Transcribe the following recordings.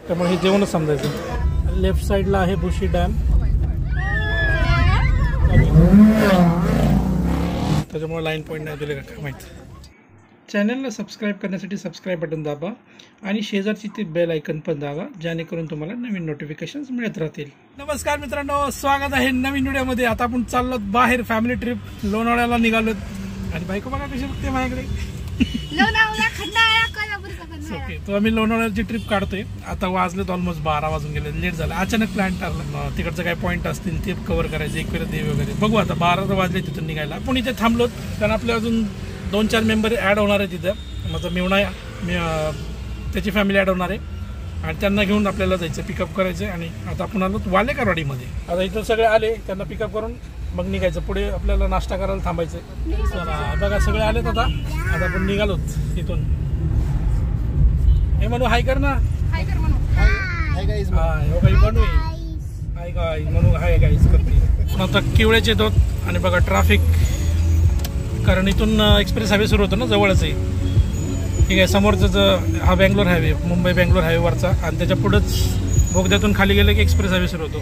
त्यामुळे हे जेवणच समजायचं. लेफ्ट साईडला आहे बुशी डॅम, त्याच्यामुळे लाईन पॉईंट नाही दिले का माहीत. चॅनलला सबस्क्राईब करण्यासाठी सबस्क्राईब बटन दाबा आणि शेजारची ती बेल आयकन पण दाबा, जेणेकरून तुम्हाला नवीन नोटिफिकेशन्स मिळत राहतील. नमस्कार मित्रांनो, स्वागत आहे नवीन व्हिडिओमध्ये. आता आपण चाललो बाहेर फॅमिली ट्रिप लोणावळ्याला निघालो आणि बायको बघा कशी बघते माझ्याकडे. ओके, तो आम्ही लोणावळ्याची ट्रिप काढतोय. आता वाजलेत ऑलमोस्ट 12 वाजून गेले, लेट झालं. अचानक प्लॅन ठरला, तिकडचं काय पॉईंट असतील ते कव्हर करायचे, एक देव वगैरे बघू. आता 12 वाजले तिथून निघायला. आपण इथे थांबलोत कारण आपले अजून 2-4 मेंबर ॲड होणार आहे तिथं. माझा मेवणा त्याची फॅमिली ॲड होणार आहे आणि त्यांना घेऊन आपल्याला जायचं, पिकअप करायचं. आणि आता आपण आलो वालेकरवाडीमध्ये. आता इथं सगळे आले, त्यांना पिकअप करून मग निघायचं. पुढे आपल्याला नाश्ता करायला थांबायचं. चला बघा, सगळे आलेत. आता आपण निघालोत तिथून. हे म्हणू हाय कर ना. हाय गाईज म्हणू, हाय गाईज म्हणू, हाय गाईज करते. आता किवळ्याचे येतो आणि बघा ट्रॅफिक, कारण इथून एक्सप्रेस हायवे सुरू होतो ना, जवळच आहे. ठीक आहे, समोरचं हा बेंगलोर हायवे, मुंबई बेंगलोर हायवेवरचा. आणि त्याच्या पुढंच बोगद्यातून खाली गेलं की एक्सप्रेस हायवे सुरू होतो.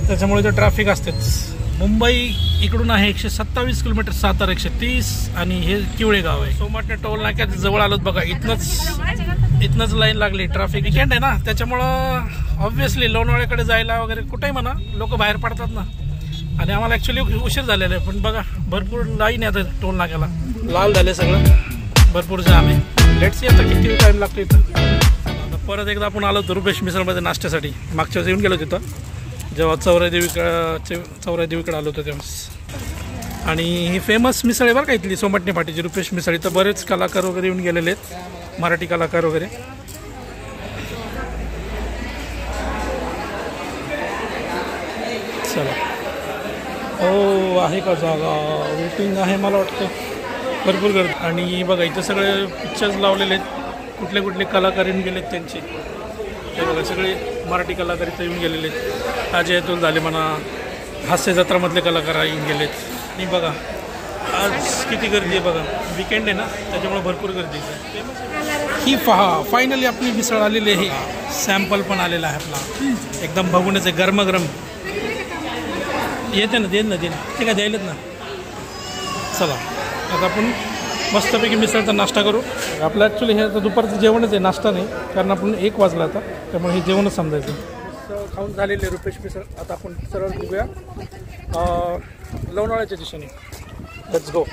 त्याच्यामुळे तर ट्रॅफिक असतेच. मुंबई इकडून आहे 127 किलोमीटर, सातारा 130 आणि हे किवळे गाव आहे. सोमाटणे टोल नाक्यात जवळ आलोत बघा. इथनंच लाईन लागली. ट्रॅफिक वीकेंड आहे ना, त्याच्यामुळं ऑब्व्हियसली लोणावळ्याकडे जायला वगैरे कुठेही म्हणा लोक बाहेर पडतात ना. आणि आम्हाला ॲक्च्युली उशीर झालेला आहे, पण बघा भरपूर लाईन आहे आता टोल नाक्याला. लाल झाले सगळं, भरपूर जाम आहे. लेट्स सी आता किती टाईम लागतो इथं. आता परत एकदा आपण आलो होतो रुपेश मिसळमध्ये नाश्त्यासाठी. मागच्या वेळेस येऊन गेलो तिथं जेव्हा चौरादेवीकडे आलो होतो तेव्हा. आणि ही फेमस मिसळ आहे बरं का इथली, सोमटणे पाटीची रुपेश मिसळ. इथं बरेच कलाकार वगैरे येऊन गेलेले आहेत, मराठी कलाकार वगैरे. चला, हो आहे का जागा, वेटिंग आहे मला वाटतं, भरपूर गर्दी. आणि बघा इथं सगळे पिक्चर्स लावलेले आहेत, कुठले कुठले कलाकार येऊन गेलेत त्यांचे. हे बघा सगळे मराठी कलाकार इथं येऊन गेलेले आहेत. अजय अतुल झाले म्हणा, हास्य जत्रामधले कलाकार येऊन गेलेत. आणि बघा आज किती गर्दी आहे बघा, वीकेंड आहे ना, त्याच्यामुळे भरपूर गर्दी आहे. ही पहा, फायनली आपली मिसळ आलेली आहे. सॅम्पल पण आलेला आहे आपला, एकदम बघूनच आहे, गरमागरम. येते ना, देन ना ते काय द्यायलेत ना. चला आता आपण मस्तपैकी मिसळचा नाश्ता करू. आपलं ॲक्च्युली हे दुपारचं जेवणच आहे, नाश्ता नाही, कारण आपण 1 वाजला आता, त्यामुळे हे जेवणच समजायचं. खाऊन झालेले रुपेश मिसळ. आता आपण सरळ निघूया लोणावळ्याच्या दिशेने. Let's go.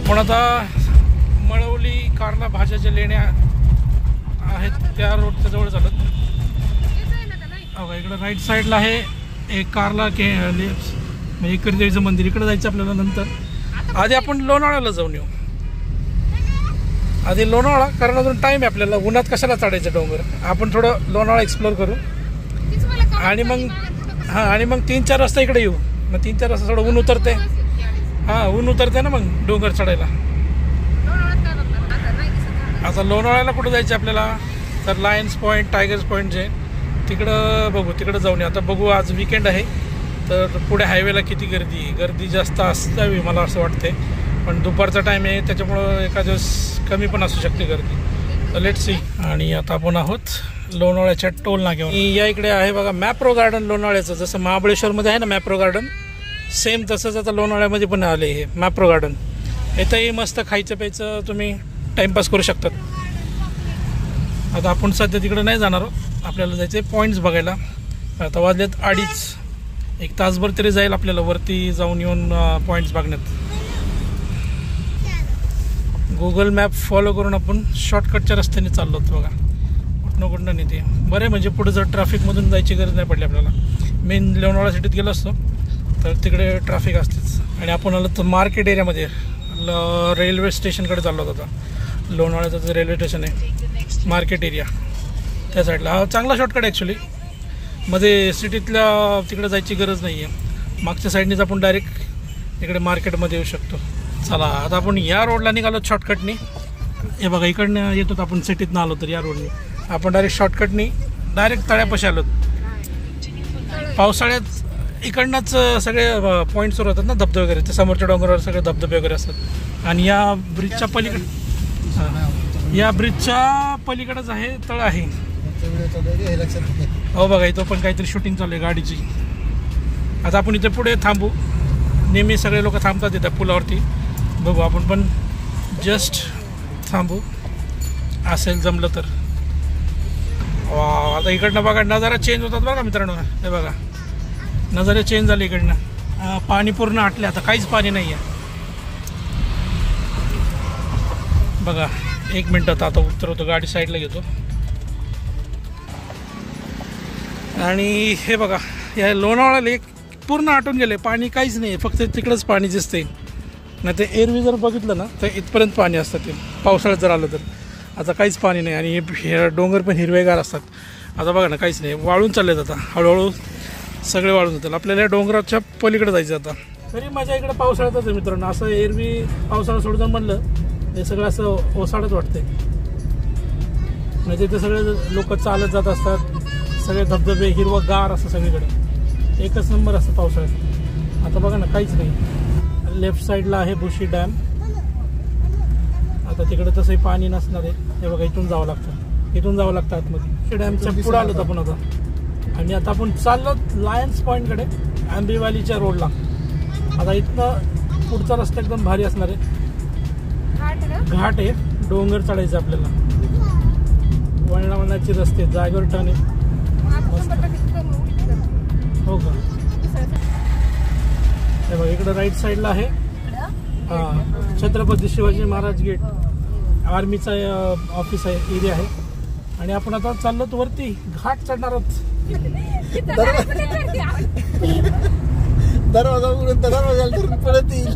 पण आता मळवली कारला भाज्याच्या लेण्या आहेत त्या रोडच्या जवळ चालत. इकडं राईट साईडला आहे एक कारला म्हणजे एकरदेवीचं मंदिर. इकडं जायचं आपल्याला नंतर. आधी आपण लोणावळ्याला जाऊन येऊ. आधी लोणावळा, कारण अजून टाईम आहे आपल्याला. उन्हात कशाला चढायचं डोंगर. आपण थोडं लोणावळा एक्सप्लोर करू आणि मग 3-4 वाजता इकडे येऊ. मग 3-4 वाजता थोडं ऊन उतरते. ऊन उतरते ना मग डोंगर चढायला. आता लोणावळ्याला कुठं जायचं आपल्याला, तर लायन्स पॉईंट, टायगर्स पॉईंट जे तिकडं बघू, तिकडं जाऊन येऊ. आता बघू, आज वीकेंड आहे तर पुढे हायवेला किती गर्दी जास्त असावी मला असं वाटते. पण दुपारचा टाईम आहे त्याच्यामुळं एका दिवस कमी पण असू शकते गर्दी. तर लेट्स सी. आणि आता आपण आहोत लोणावळ्याच्या टोल नाक्यावर. या इकडे आहे बघा मॅप्रो गार्डन लोणावळ्याचं. जसं महाबळेश्वरमध्ये आहे ना मॅप्रो गार्डन, सेम तसंच आता लोणावळ्यामध्ये पण आले हे मॅप्रो गार्डन. इथंही मस्त खायचं प्यायचं, तुम्ही टाईमपास करू शकतात. आता आपण सध्या तिकडं नाही जाणार, आपल्याला जायचं आहे पॉईंट्स बघायला. आता वाजलेत 2:30, 1 तासभर तरी जाईल आपल्याला वरती जाऊन येऊन पॉईंट्स बघण्यात. गुगल मॅप फॉलो करून आपण शॉर्टकटच्या रस्त्याने चाललो होतो बघा, कुठनं नाही ते बरं. म्हणजे पुढे जर ट्रॅफिकमधून जायची गरज नाही पडली आपल्याला. मेन लोणावळा सिटीत गेलो असतो तर तिकडे ट्रॅफिक असतेच. आणि आपण आलो तर मार्केट एरियामध्ये, रेल्वे स्टेशनकडे चाललो होतो. आता लोणावळ्याचं जे रेल्वे स्टेशन आहे मार्केट एरिया त्या साईडला. हा चांगला शॉर्टकट ॲक्च्युली. मध्ये सिटीतल्या तिकडे जायची गरज नाही आहे. मागच्या साईडनीच आपण डायरेक्ट इकडे मार्केटमध्ये येऊ शकतो. चला आता आपण या रोडला निघालो शॉर्टकटनी. हे बघा इकडनं येतो आपण सिटीतनं आलो तर या रोडने. आपण डायरेक्ट शॉर्टकटनी डायरेक्ट तळ्यापाशी आलो. पावसाळ्यात इकडनंच सगळे पॉईंट सुरू होतात ना, धबधबे वगैरे. ते समोरच्या डोंगरावर सगळे धबधबे वगैरे असतात. आणि या ब्रिजच्या पलीकडे, या ब्रिजच्या पलीकडेच आहे तळ आहे. हो बघा, इथं पण काहीतरी शूटिंग चालू आहे गाडीची. आता आपण इथे पुढे थांबू. नेहमी सगळे लोक थांबतात इथं पुलावरती. बघू आपण पण जस्ट थांबू असेल जमलं तर. वा, आता इकडनं बघा नजारा चेंज होतात बघा मित्रांनो. हे बघा नजारे चेंज झाले इकडनं. पाणी पूर्ण आटले, आता काहीच पाणी नाही आहे बघा. 1 मिनटात आता उतरवतो, गाडी साईडला घेतो. आणि हे बघा, या लोणावळा लेक पूर्ण आटून गेले. पाणी काहीच नाही, फक्त तिकडंच पाणी दिसते. नाही ते एरवी जर बघितलं ना तर इथपर्यंत पाणी असतं ते पावसाळ्यात जर आलं तर. आता काहीच पाणी नाही. आणि हे डोंगर पण हिरवेगार असतात. आता बघा ना, काहीच नाही, वाळून चाललेत आता. हळूहळू सगळे वाळून जातात. आपल्याला या डोंगराच्या पलीकडे जायचं आता. तरी माझ्या इकडे पावसाळ्यातच आहे मित्रांनो. असं एरवी पावसाळा सोडून म्हणलं हे सगळं असं ओसाडत वाटतंय. म्हणजे ते सगळे लोक चालत जात असतात. सगळे धबधबे हिरवंगार असं सगळीकडे. एकच नंबर असतं पावसाळ्यात. आता बघा ना, काहीच नाही. लेफ्ट साईडला आहे भुशी डॅम. आता तिकडे तसंही पाणी नसणार आहे. हे बघा, इथून जावं लागतं, इथून जावं लागतं आतमध्ये. डॅमच्या पुढे आलो आपण आता. आणि आता आपण चाललो लायन्स पॉईंटकडे, आंबेवालीच्या रोडला. आता इथनं पुढचा रस्ता एकदम भारी असणार आहे. घाट आहे, डोंगर चढायचं आपल्याला. वळणावळणाचे रस्ते, जागेवर टर्न आहे. हो का? हे बघा, इकडं राईट साईडला आहे छत्रपती शिवाजी महाराज गेट, आर्मीचा ऑफिस आहे, एरिया आहे. आणि आपण आता चाललो तो वरती, घाट चढणार आहोत. दरवाजा उघडून दरवाजा पडत येईल.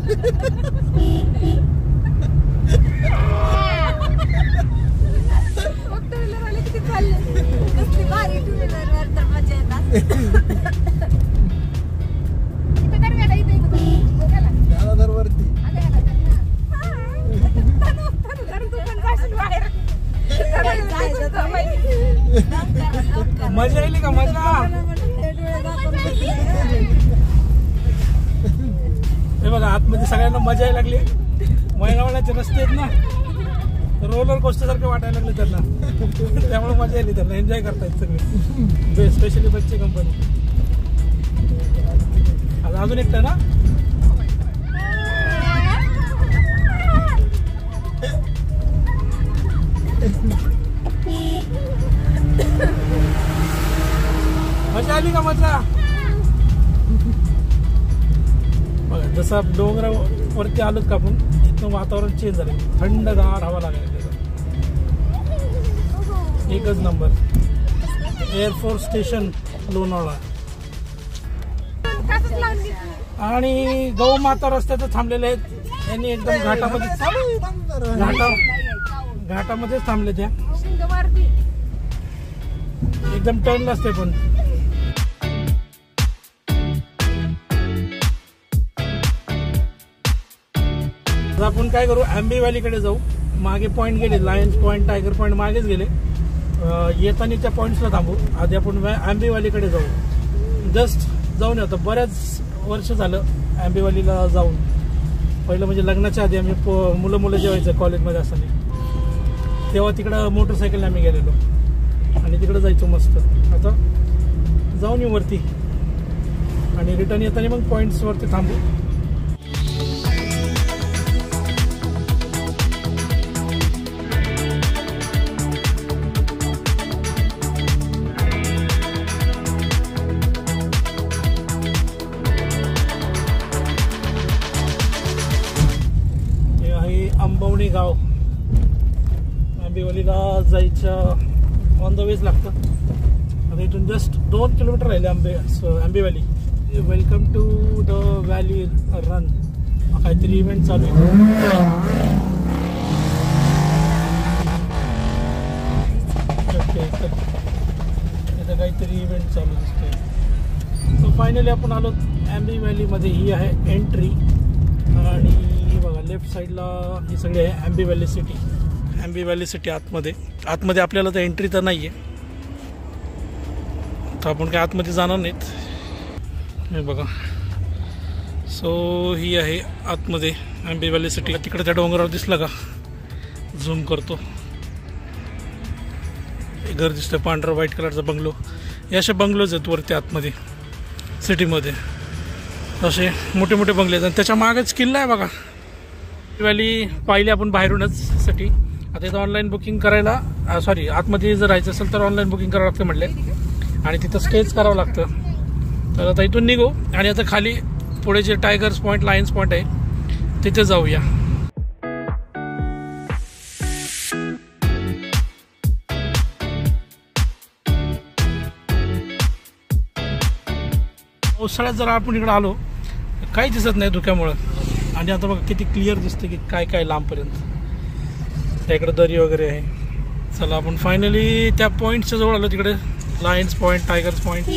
मजा येईल का? मजा. हे बघा, आतमध्ये सगळ्यांना मजा यायला लागली. वळणावळणाचे रस्ते आहेत ना, रोलर कोस्टर सारखे वाटायला लागले त्यांना. त्यामुळे मजा येईल त्यांना, एन्जॉय करतायत सगळे, स्पेशली बच्चे कंपनी. आता अजून एकटा ना, मजा आली का? मजा. बघा, जसं डोंगरावरती आलोत का आपण, इथनं वातावरण चेंज झालं. थंडगार हवा लागायला. एकच नंबर. Air force station Lonavala. आणि गौ माता रस्त्यात थांबलेले आहेत. यांनी एकदम घाटामध्येच थांबले. त्या एकदम टर्न असते. पण आपण काय करू, आंबेवालीकडे जाऊ. मागे पॉईंट गेले, लायन्स पॉईंट, टायगर पॉईंट मागेच गेले. येताना त्या पॉईंट्सला थांबू. आधी आपण आंबेवालीकडे जाऊ. जस्ट जाऊन येतो. बऱ्याच वर्ष झालं आंबेवालीला जाऊन. पहिलं म्हणजे लग्नाच्या आधी आम्ही मुलं जेवायचं कॉलेजमध्ये असताना, तेव्हा तिकडं मोटरसायकलने आम्ही गेलेलो आणि तिकडं जायचो मस्त. आता जाऊन येऊ वरती आणि रिटर्न येताना मग पॉईंट्सवरती थांबू. अंबवणी गाव. आंबेवालीला जायचं ऑन द वेज लागतं. आता इथून जस्ट 2 किलोमीटर राहिले Ambewali. Welcome to the valley run. काहीतरी इव्हेंट चालू आहे. ओके, इथं काहीतरी इव्हेंट चालू दिसतोय. सो फायनली आपण आलो आंबेवालीमध्ये. ही आहे एंट्री. आणि बघा, लेफ्ट साईडला ही सगळी आहे आंबेवाली सिटी. आंबे व्हॅली सिटी आतमध्ये आपल्याला तर एंट्री तर नाही आहे, तर आपण काय आतमध्ये जाणार नाहीत. हे बघा, सो ही आहे आतमध्ये आंबे व्हॅली सिटी. तिकडे त्या डोंगरावर दिसलं का, झूम करतो, घर दिसतं पांढरा व्हाईट कलरचा बंगलो. हे असे बंगलोज आहेत वरती आतमध्ये सिटीमध्ये, असे मोठे मोठे बंगले आहेत. आणि त्याच्या मागच किल्ला आहे बघा. व्हॅली पाहिली आपण बाहेरूनच सिटी. आता इथं ऑनलाईन बुकिंग करायला आतमध्ये जर राहायचं असेल तर ऑनलाईन बुकिंग करावं लागतं म्हटले, आणि तिथं स्टेच करावं लागतं. तर आता इथून निघू आणि आता खाली पुढे जे टायगर्स पॉईंट, लायन्स पॉईंट आहे तिथे जाऊया. पावसाळ्यात जरा आपण इकडे आलो काही दिसत नाही धुक्यामुळं, आणि आता बघा किती क्लिअर दिसतं की काय काय लांबपर्यंत. त्या इकडे दरी वगैरे आहे. चला आपण फायनली त्या पॉईंटच्या जवळ आलो. तिकडे लायन्स पॉईंट, टायगर्स पॉईंट,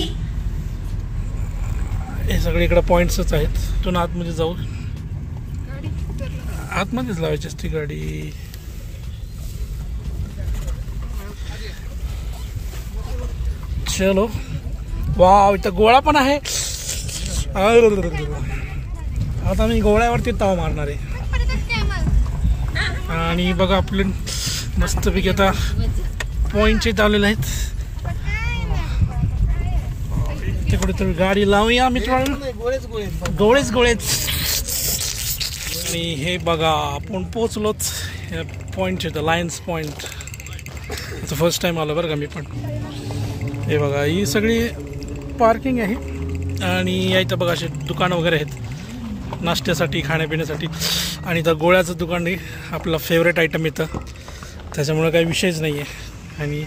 हे सगळे इकडे पॉईंट्सच आहेत. तिथून आतमध्ये जाऊ. आतमध्येच लावायची असते गाडी. चलो. वाव, इथं गोळा पण आहे. आता मी गोळ्यावरती ताव मारणार आहे. आणि बघा आपले मस्तपैकी आता पॉईंटचे आलेले आहेत. ते कुठेतरी गाडी लावूया मित्रांनो. गोळेच. आणि हे बघा आपण पोचलोच या पॉईंटचे, तर लायन्स पॉईंट. फर्स्ट टाइम आलो बरं का मी पण. हे बघा ही सगळी पार्किंग आहे, आणि या इथं बघा असे दुकानं वगैरे आहेत नाश्त्यासाठी, खाण्यापिण्यासाठी. आणि इथं गोळ्याचं दुकान आहे, आपला फेवरेट आयटम येतं, त्याच्यामुळं काही विषयच नाही आहे. आणि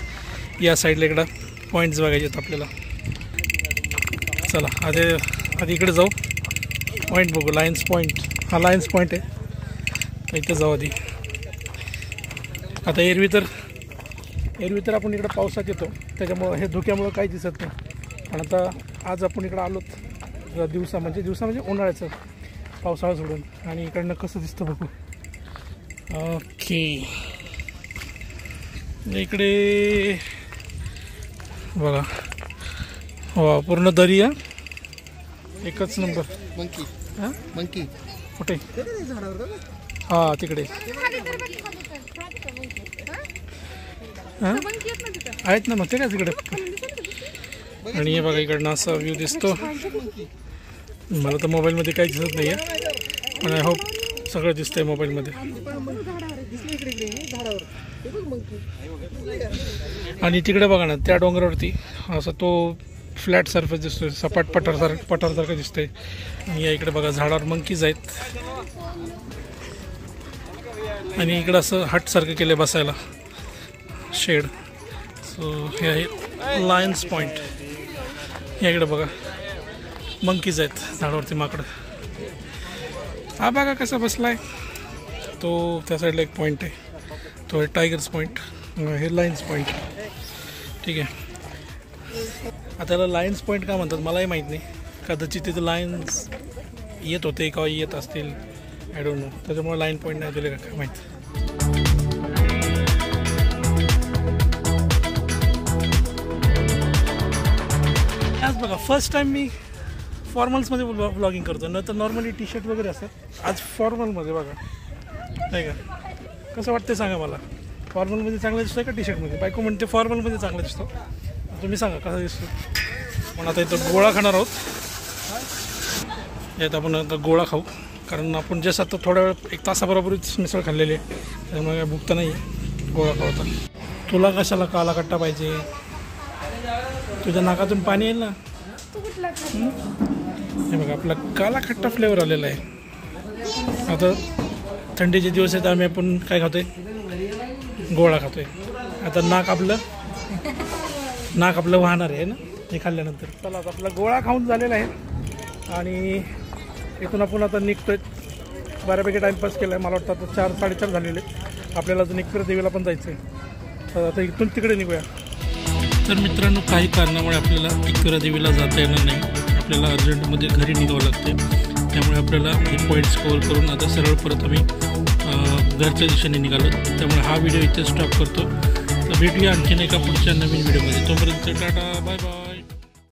या साईडला इकडं पॉईंट्स बघायचे आहेत आपल्याला. चला आधी इकडे जाऊ, पॉईंट बघू. लायन्स पॉईंट, हा लायन्स पॉईंट आहे, तर इथं जाऊ आधी. आता एरवी तर आपण इकडं पावसात येतो, त्याच्यामुळं हे धुक्यामुळं काही दिसत नाही. पण आता आज आपण इकडं आलोत दिवसा म्हणजे उन्हाळ्याचं, पावसाळा सोडून. आणि इकडनं कसं दिसतं बघू. ओके, इकडे बघा, वा पूर्ण दरी आहे, एकच नंबर. मंकी कुठे? हां तिकडे आहेत ना, मग ते काय तिकडे. आणि हे बघा इकडनं असा व्ह्यू दिसतो. मला तर मोबाईलमध्ये काही दिसत नाही आहे, पण आय होप सगळं दिसतंय मोबाईलमध्ये. आणि तिकडे बघा ना, त्या डोंगरावरती असं तो फ्लॅट सरफेस दिसतोय, सपाट पठारसारखं दिसतंय. आणि या इकडे बघा झाडावर मंकीज आहेत, आणि इकडं असं हटसारखं केलं बसायला, शेड. सो हे आहे लायन्स पॉईंट. या इकडे बघा मंकीज आहेत झाडावरती, माकडं. हा बघा कसा बसलाय तो. त्या साईडला एक पॉईंट आहे, तो आहे टायगर्स पॉईंट. हे लायन्स पॉईंट. ठीक आहे, आता त्याला लायन्स पॉईंट का म्हणतात मलाही माहीत नाही. कदाचित तिथं लायन्स येत होते का येत असतील, आय डोंट नो, त्याच्यामुळे लाईन पॉईंट नाही दिले का काय माहीत. आज बघा फर्स्ट टाइम मी फॉर्मल्समध्ये ब्लॉगिंग करतो, न तर नॉर्मली टी शर्ट वगैरे असतात. आज फॉर्मलमध्ये बघा, नाही का, कसं वाटतं सांगा मला. फॉर्मलमध्ये चांगलं दिसतं का टी शर्टमध्ये? बायको म्हणते फॉर्मलमध्ये चांगलं दिसतो, तुम्ही सांगा कसा दिसतो. पण आता इथं गोळा खाणार आहोत. यात आपण आता गोळा खाऊ, कारण आपण जसं आता थोड्या वेळ 1 तासाबरोबरच मिसळ खाल्लेली आहे, त्यामुळे काय भूक तर नाही आहे. गोळा खाऊ आता. तुला कशाला काला कट्टा पाहिजे? तुझ्या नाकातून पाणी येईल ना. हे बघा आपला काला खट्टा फ्लेवर आलेला आहे. आता थंडीचे दिवस आहेत, आम्ही आपण काय खातोय? गोळा खातोय. आता नाक आपलं वाहणार आहे ना हे खाल्ल्यानंतर. चला आता आपला गोळा खाऊन झालेला आहे, आणि इथून आपण आता निघतोय. बऱ्यापैकी टाईमपास केला आहे, मला वाटतं आता 4, 4:30 झालेले. आपल्याला अजून एकविरा देवीला पण जायचं आहे, तर आता इथून तिकडे निघूया. तर मित्रांनो, काही कारणामुळे आपल्याला एकविरा देवीला जाता येणार नाही. आपल्याला अर्जंटमध्ये घरी निघावं लागते, त्यामुळे आपल्याला हे पॉईंट्स कव्हर करून आता सरळ परत आम्ही घरच्या दिशेने निघालो. त्यामुळे हा व्हिडिओ इथे स्टॉप करतो. तर भेटूया आणखीन एका पुढच्या नवीन व्हिडिओमध्ये. तोपर्यंत टाटा बाय बाय.